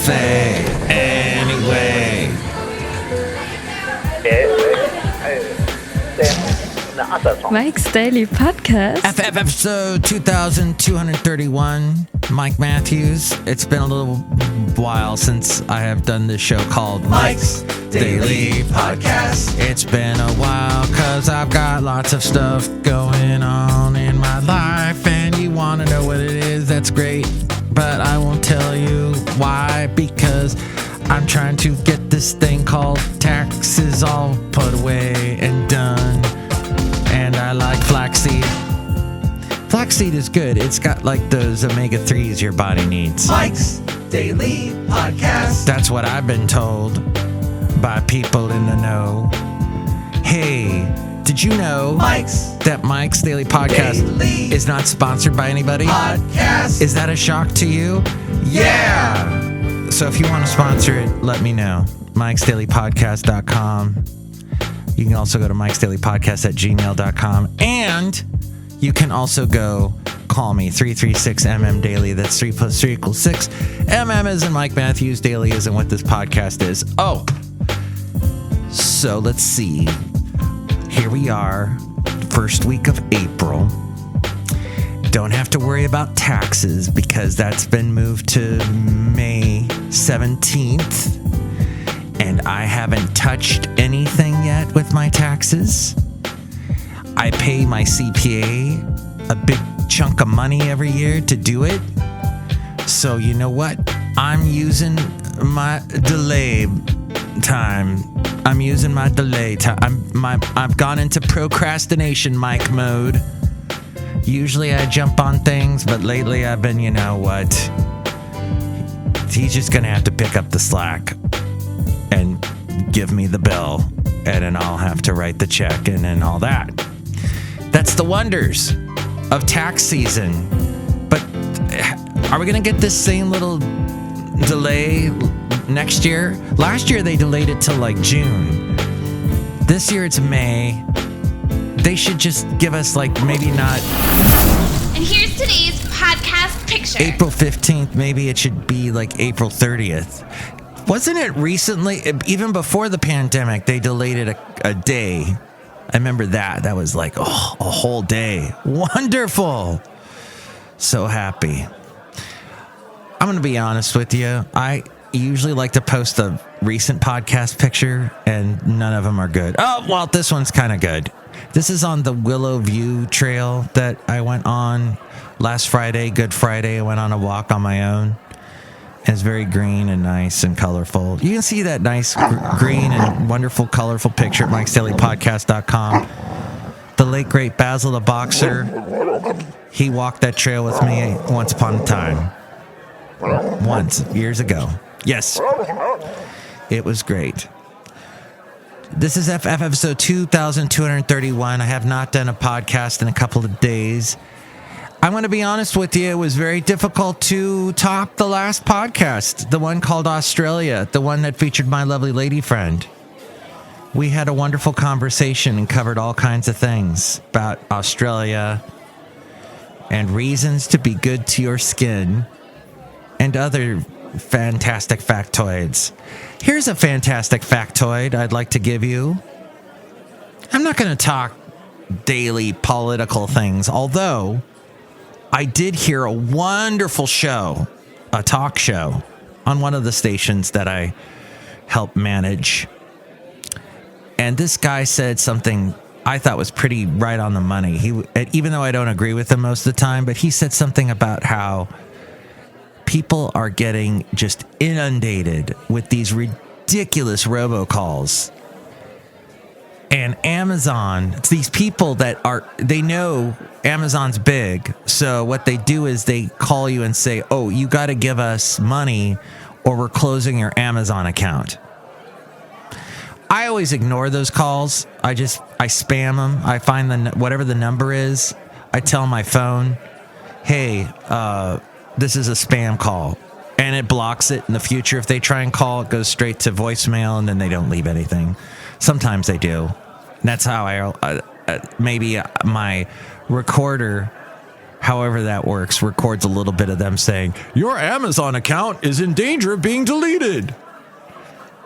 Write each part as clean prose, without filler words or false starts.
say anyway. Mike's Daily Podcast. Episode 2231. Mike Matthews. It's been a little while since I have done this show called Mike's Daily Podcast. It's been a while because I've got lots of stuff going on in my life, and you want to know what it is. That's great, but I won't tell you why, because I'm trying to get this thing called taxes all put away and done. And I like flaxseed. Flaxseed is good. It's got like those omega-3s your body needs. Mike's Daily Podcast. That's what I've been told by people in the know. Hey, did you know that Mike's Daily Podcast is not sponsored by anybody? Podcast. Is that a shock to you? Yeah! So if you want to sponsor it, let me know. Mike'sDailyPodcast.com. You can also go to mikesdailypodcast@gmail.com. And you can also go call me 336MM Daily. That's 3 + 3 = 6. MM isn't Mike Matthews. Daily isn't what this podcast is. Oh, so let's see. Here we are, first week of April. Don't have to worry about taxes because that's been moved to May 17th. And I haven't touched anything yet with my taxes. I pay my CPA a big chunk of money every year to do it. So you know what? I'm using my delay time. I've gone into procrastination Mike mode. Usually I jump on things, but lately I've been, you know what? He's just going to have to pick up the slack and give me the bill, and then I'll have to write the check and all that. That's the wonders of tax season. But are we going to get this same little delay next year? Last year they delayed it till like June. This year it's May. They should just give us like maybe not. And here's today's podcast picture. April 15th, maybe it should be like April 30th. Wasn't it recently, even before the pandemic, they delayed it a day? I remember that. That was like, a whole day. Wonderful. So happy. I'm going to be honest with you. I usually like to post a recent podcast picture, and none of them are good. Oh, well, this one's kind of good. This is on the Willow View Trail that I went on last Friday, Good Friday. I went on a walk on my own. It's very green and nice and colorful. You can see that nice green and wonderful, colorful picture at mikesdailypodcast.com. The late, great Basil the Boxer, he walked that trail with me once upon a time. Once, years ago. Yes. It was great. This is episode 2231. I have not done a podcast in a couple of days. I'm going to be honest with you. It was very difficult to top the last podcast, the one called Australia, the one that featured my lovely lady friend. We had a wonderful conversation and covered all kinds of things about Australia and reasons to be good to your skin and other fantastic factoids. Here's a fantastic factoid I'd like to give you. I'm not going to talk daily political things, although I did hear a wonderful show, a talk show, on one of the stations that I help manage. And this guy said something I thought was pretty right on the money. Even though I don't agree with him most of the time, but he said something about how people are getting just inundated with these ridiculous robocalls. And Amazon, it's these people that they know Amazon's big. So what they do is they call you and say, oh, you got to give us money or we're closing your Amazon account. I always ignore those calls. I spam them. I find whatever the number is. I tell my phone, hey, this is a spam call. And it blocks it in the future. If they try and call, it goes straight to voicemail and then they don't leave anything. Sometimes they do. And that's how maybe my recorder however that works, records a little bit of them saying, "Your Amazon account is in danger of being deleted,"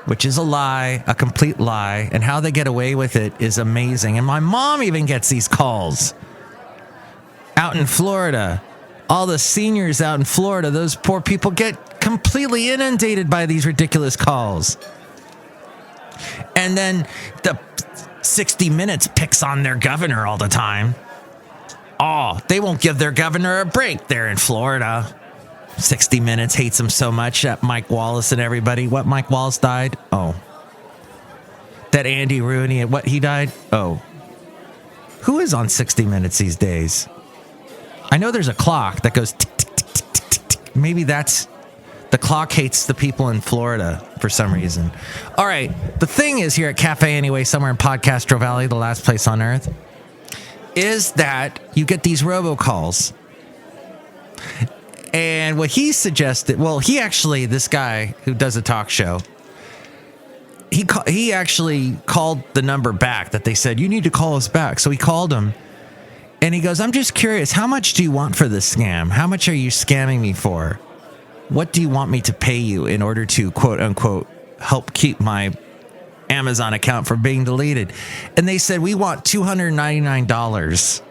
which is a lie, a complete lie. And how they get away with it is amazing. And my mom even gets these calls out in Florida. All the seniors out in Florida, those poor people get completely inundated by these ridiculous calls. And then the 60 Minutes picks on their governor all the time. Oh, they won't give their governor a break there in Florida. 60 Minutes hates him so much, that Mike Wallace and everybody. What, Mike Wallace died? Oh. That Andy Rooney, what, he died? Oh. Who is on 60 Minutes these days? I know there's a clock that goes tick, tick, tick, tick, tick, tick. Maybe that's... The clock hates the people in Florida for some reason. All right. The thing is here at Cafe Anyway, somewhere in Podcastro Valley, the last place on earth, is that you get these robocalls. And what he suggested, well, he actually, this guy who does a talk show, he actually called the number back that they said, "You need to call us back." So he called him and he goes, "I'm just curious, how much do you want for this scam? How much are you scamming me for? What do you want me to pay you in order to, quote unquote, help keep my Amazon account from being deleted?" And they said, "We want $299.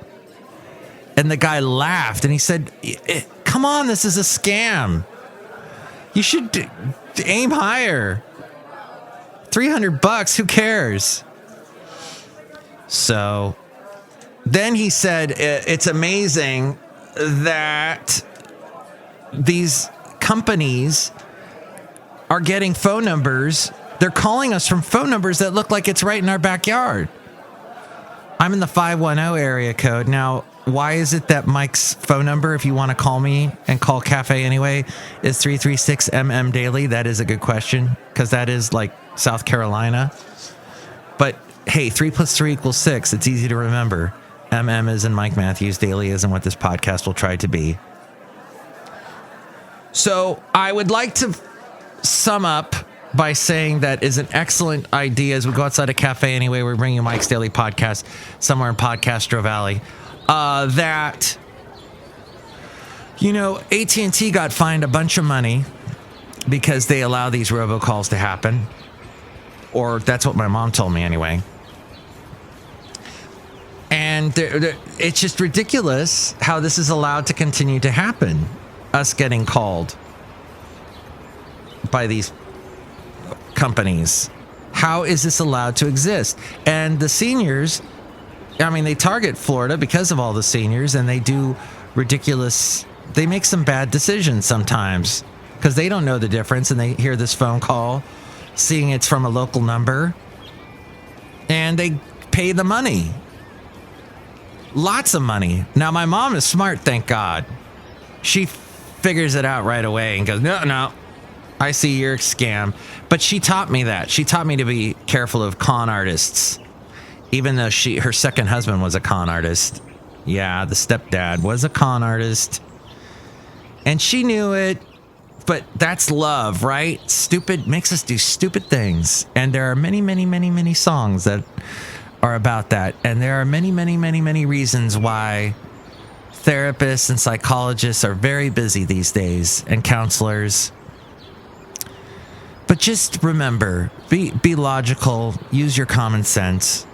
And the guy laughed and he said, "Come on, this is a scam. You should aim higher. $300, who cares?" So then he said, "It's amazing that these companies are getting phone numbers. They're calling us from phone numbers that look like it's right in our backyard." I'm in the 510 area code. Now, why is it that Mike's phone number, if you want to call me and call Cafe Anyway, is 336 Daily? That is a good question, because that is like South Carolina. But hey, 3 + 3 = 6. It's easy to remember. is in Mike Matthews. Daily isn't what this podcast will try to be. So I would like to sum up by saying that is an excellent idea as we go outside of Cafe Anyway. We're bringing you Mike's Daily Podcast somewhere in Podcastro Valley. That, you know, AT&T got fined a bunch of money because they allow these robocalls to happen. Or that's what my mom told me anyway. And it's just ridiculous how this is allowed to continue to happen. Us getting called by these companies. How is this allowed to exist? And the seniors, I mean, they target Florida because of all the seniors, and they do ridiculous, they make some bad decisions sometimes because they don't know the difference, and they hear this phone call, seeing it's from a local number, and they pay the money. Lots of money. Now, my mom is smart, thank God. She figures it out right away and goes, no, I see you're a scam. But she taught me that. She taught me to be careful of con artists, even though her second husband was a con artist. Yeah, the stepdad was a con artist. And she knew it, but that's love, right? Stupid makes us do stupid things. And there are many, many, many, many songs that are about that. And there are many, many, many, many reasons why therapists and psychologists are very busy these days, and counselors. But just remember, be logical, use your common sense.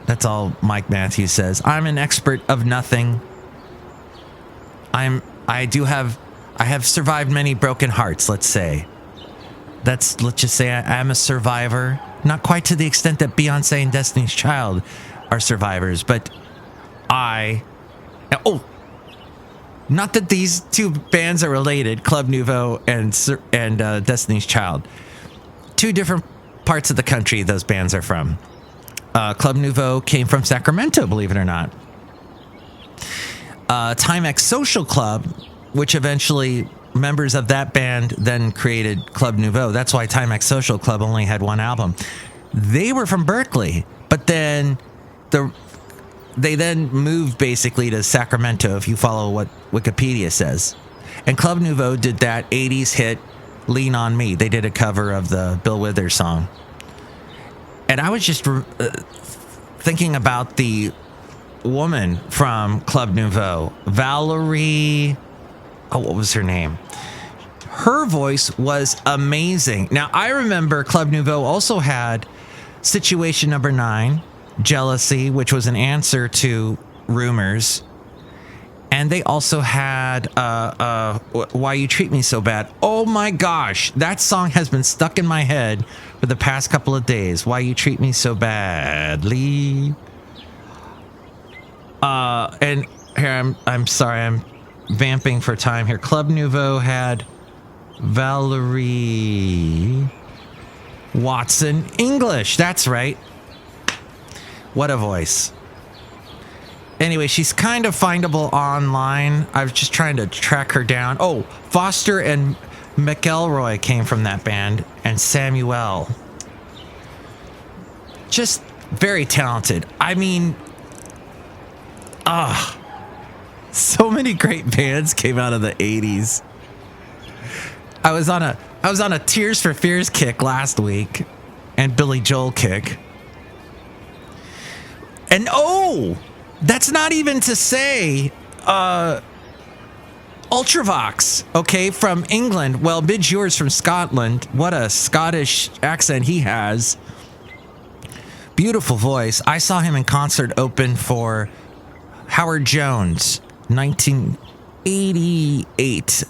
That's all Mike Matthews says. I'm an expert of nothing. I have survived many broken hearts, let's say. Let's just say I'm a survivor. Not quite to the extent that Beyonce and Destiny's Child are survivors, but not that these two bands are related, Club Nouveau and Destiny's Child. Two different parts of the country those bands are from. Club Nouveau came from Sacramento, believe it or not. Timex Social Club, which eventually members of that band then created Club Nouveau. That's why Timex Social Club only had one album. They were from Berkeley, but then they then moved basically to Sacramento, if you follow what Wikipedia says. And Club Nouveau did that 80s hit, Lean On Me. They did a cover of the Bill Withers song. And I was just thinking about the woman from Club Nouveau, Valerie. Oh, what was her name? Her voice was amazing. Now, I remember Club Nouveau also had Situation Number 9, Jealousy, which was an answer to Rumors. And they also had Why You Treat Me So Bad. Oh my gosh, that song has been stuck in my head for the past couple of days. Why You Treat Me So Badly. And here, I'm sorry, I'm vamping for time here. Club Nouveau had Valerie Watson English. That's right. What a voice. Anyway, she's kind of findable online. I was just trying to track her down. Oh, Foster and McElroy came from that band, and Samuel. Just very talented. I mean, so many great bands came out of the 80s. I was on a Tears for Fears kick last week, and Billy Joel kick. And that's not even to say Ultravox, okay, from England. Well, Midge Ures from Scotland. What a Scottish accent he has. Beautiful voice. I saw him in concert open for Howard Jones, 1988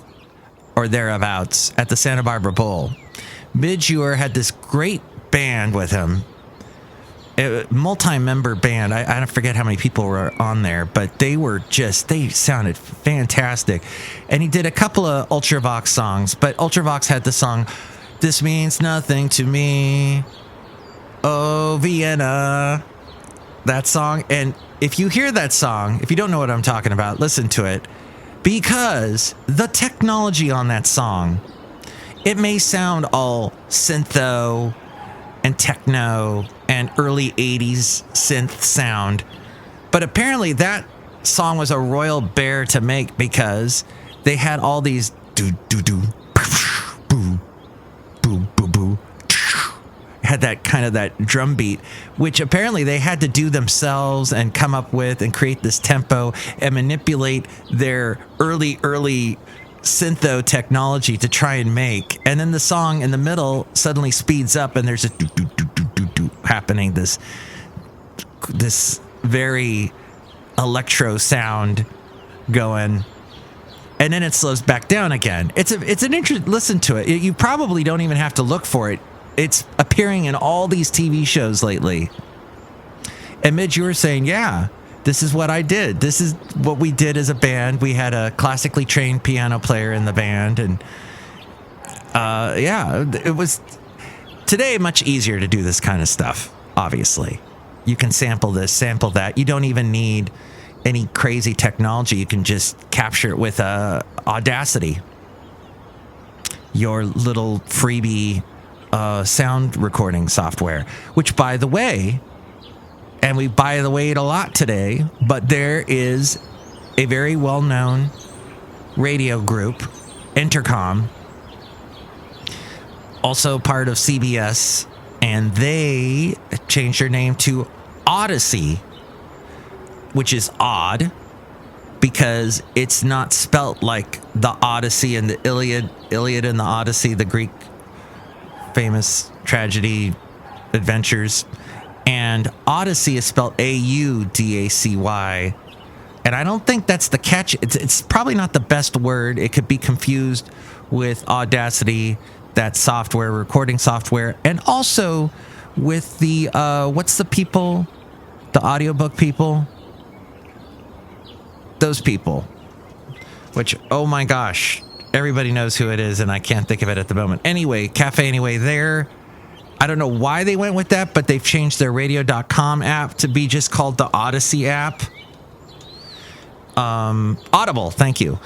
or thereabouts, at the Santa Barbara Bowl. Midge Ure had this great band with him. Multi-member band. I don't forget how many people were on there, but they sounded fantastic. And he did a couple of Ultravox songs, but Ultravox had the song, This Means Nothing to Me, Oh, Vienna, that song. And if you hear that song, if you don't know what I'm talking about, listen to it, because the technology on that song, it may sound all syntho and techno and early 80s synth sound, but apparently that song was a royal bear to make because they had all these do do do boo boo boo boo, had that kind of that drum beat, which apparently they had to do themselves and come up with and create this tempo and manipulate their early syntho technology to try and make. And then the song in the middle suddenly speeds up and there's a do do do do do do happening, this very electro sound going, and then it slows back down again. It's an interest. Listen to it. You probably don't even have to look for it. It's appearing in all these TV shows lately. And Midge, you were saying, yeah, this is what I did. This is what we did as a band. We had a classically trained piano player in the band. And it was today much easier to do this kind of stuff, obviously. You can sample this, sample that. You don't even need any crazy technology. You can just capture it with Audacity, your little freebie sound recording software, which, by the way, and we by the way it a lot today, but there is a very well-known radio group, Intercom, also part of CBS, and they changed their name to Odyssey, which is odd because it's not spelt like the Odyssey and the Iliad and the Odyssey, the Greek famous tragedy adventures. And Odyssey is spelled Audacy. And I don't think that's the catch. It's probably not the best word. It could be confused with Audacity, that software, recording software, and also with the, what's the people? The audiobook people? Those people. Which, oh my gosh, everybody knows who it is, and I can't think of it at the moment. Anyway, Cafe Anyway, there. I don't know why they went with that, but they've changed their radio.com app to be just called the Odyssey app. Audible, thank you.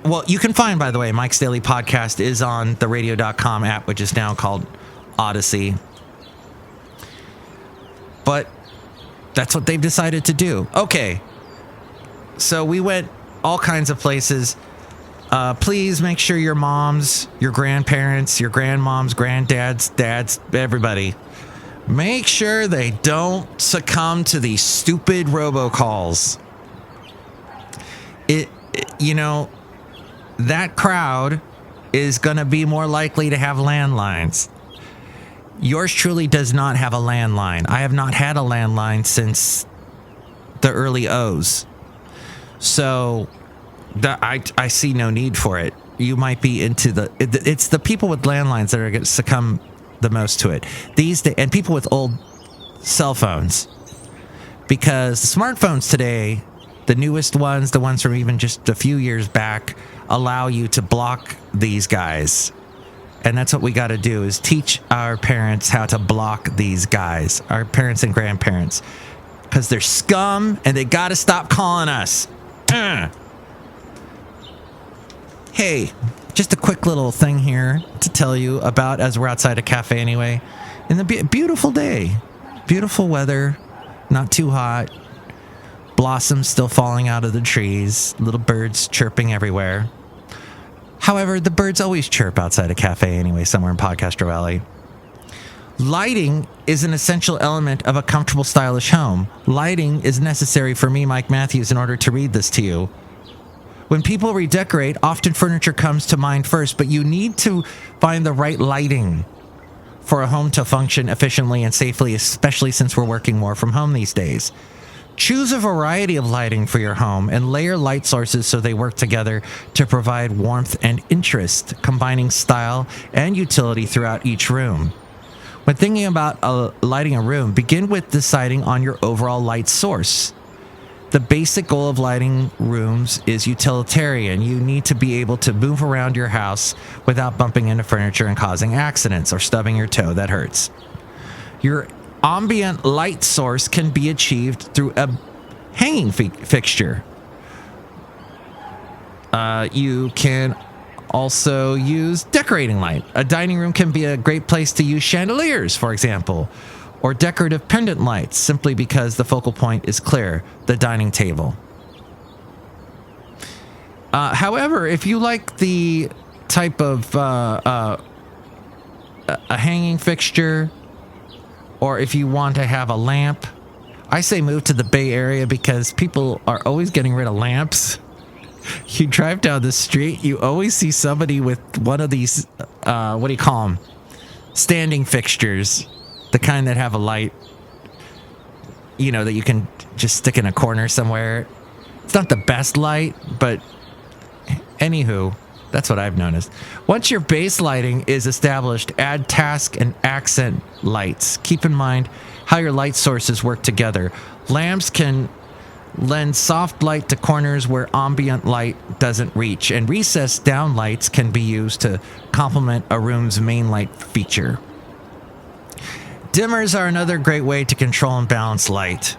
Well, you can find, by the way, Mike's Daily Podcast is on the radio.com app, which is now called Odyssey. But that's what they've decided to do. Okay. So we went all kinds of places. Please make sure your moms, your grandparents, your grandmoms, granddads, dads, everybody Make sure they don't succumb to these stupid robocalls. That crowd is going to be more likely to have landlines. Yours truly does not have a landline. I have not had a landline since the early O's. So I see no need for it. You might be into it's the people with landlines that are going to succumb the most to it. And people with old cell phones. Because the smartphones today, the newest ones, the ones from even just a few years back, allow you to block these guys. And that's what we got to do, is teach our parents how to block these guys, our parents and grandparents, because they're scum and they got to stop calling us. Hey, just a quick little thing here to tell you about as we're outside a cafe anyway. In the beautiful day, beautiful weather, not too hot, blossoms still falling out of the trees, little birds chirping everywhere. However, the birds always chirp outside a cafe anyway, somewhere in Podcastro Valley. Lighting is an essential element of a comfortable, stylish home. Lighting is necessary for me, Mike Matthews, in order to read this to you. When people redecorate, often furniture comes to mind first, but you need to find the right lighting for a home to function efficiently and safely, especially since we're working more from home these days. Choose a variety of lighting for your home and layer light sources so they work together to provide warmth and interest, combining style and utility throughout each room. When thinking about lighting a room, begin with deciding on your overall light source. The basic goal of lighting rooms is utilitarian. You need to be able to move around your house without bumping into furniture and causing accidents or stubbing your toe. That hurts. Your ambient light source can be achieved through a hanging fixture. You can also use decorating light. A dining room can be a great place to use chandeliers, for example, or decorative pendant lights, simply because the focal point is clear, the dining table. However, if you like the type of a hanging fixture, or if you want to have a lamp, I say move to the Bay Area because people are always getting rid of lamps. You drive down the street, you always see somebody with one of these, what do you call them? Standing fixtures. The kind that have a light, that you can just stick in a corner somewhere. It's not the best light, but anywho, that's what I've noticed. Once your base lighting is established, add task and accent lights. Keep in mind how your light sources work together. Lamps can lend soft light to corners where ambient light doesn't reach, and recessed down lights can be used to complement a room's main light feature. Dimmers are another great way to control and balance light.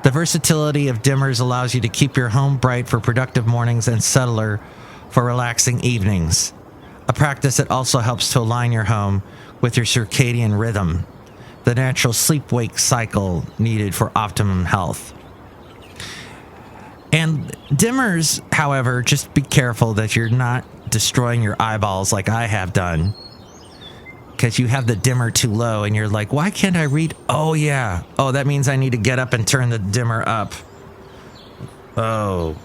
The versatility of dimmers allows you to keep your home bright for productive mornings and subtler for relaxing evenings. A practice that also helps to align your home with your circadian rhythm, the natural sleep-wake cycle needed for optimum health. And dimmers, however, just be careful that you're not destroying your eyeballs like I have done. Because you have the dimmer too low and you're like, why can't I read? Oh, yeah. Oh, that means I need to get up and turn the dimmer up. Oh.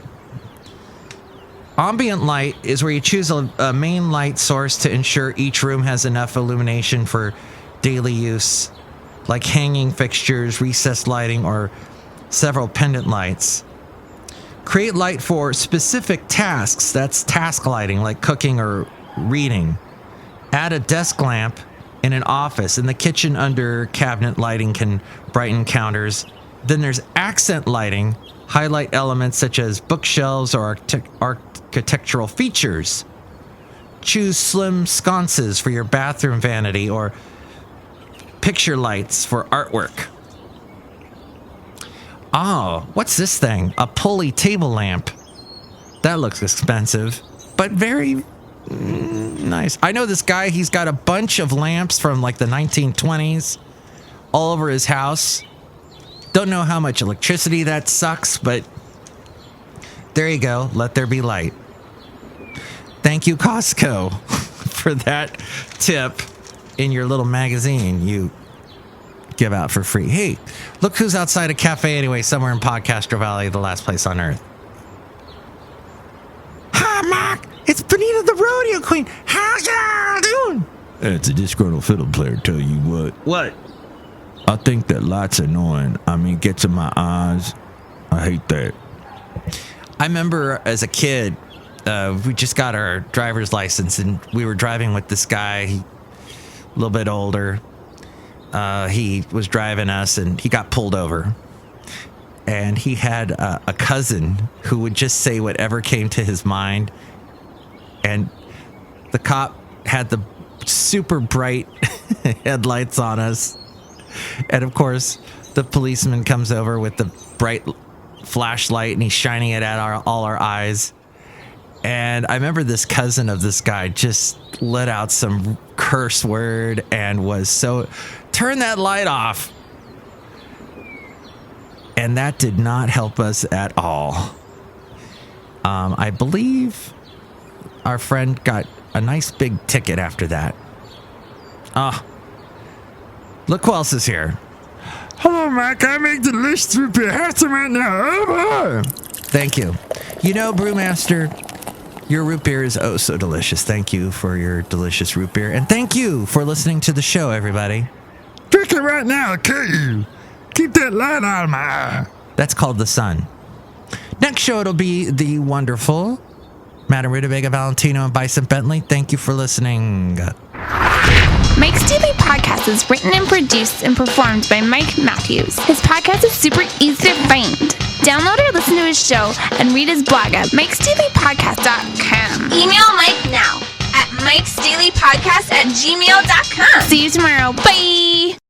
Ambient light is where you choose a main light source to ensure each room has enough illumination for daily use, like hanging fixtures, recessed lighting, or several pendant lights. Create light for specific tasks. That's task lighting, like cooking or reading. Add a desk lamp in an office. In the kitchen, under cabinet lighting can brighten counters. Then there's accent lighting, highlight elements such as bookshelves or architectural features. Choose slim sconces for your bathroom vanity or picture lights for artwork. Oh, what's this thing? A pulley table lamp. That looks expensive, but very nice. I know this guy, he's got a bunch of lamps from like the 1920s all over his house. Don't know how much electricity that sucks, but there you go. Let there be light. Thank you, Costco, for that tip in your little magazine, you give out for free. Hey, look who's outside a cafe anyway, somewhere in Podcastro Valley, the last place on earth. Hi, Mark. It's Benita the Rodeo Queen. How y'all doing? It's a disgruntled fiddle player, tell you what. What? I think that light's annoying. I mean, gets in my eyes. I hate that. I remember as a kid, we just got our driver's license and we were driving with this guy, a little bit older. He was driving us and he got pulled over. And he had a cousin who would just say whatever came to his mind. And the cop had the super bright headlights on us. And of course, the policeman comes over with the bright flashlight and he's shining it at all our eyes. And I remember this cousin of this guy just let out some curse word and was so, turn that light off. And that did not help us at all. I believe our friend got a nice big ticket after that. Look who else is here. Hello, Mike. I make delicious root beer. Have some right now. Thank you. You know, Brewmaster, your root beer is oh so delicious. Thank you for your delicious root beer. And thank you for listening to the show, everybody. Drink it right now. I'll kill you. Keep that light out of my eye. That's called the sun. Next show, it'll be the wonderful Madame Rootabega, Valentino, and Bison Bentley. Thank you for listening. Mike's Daily Podcast is written and produced and performed by Mike Matthews. His podcast is super easy to find. Download or listen to his show and read his blog at mikesdailypodcast.com. Email Mike now at mikesdailypodcast@gmail.com. See you tomorrow. Bye!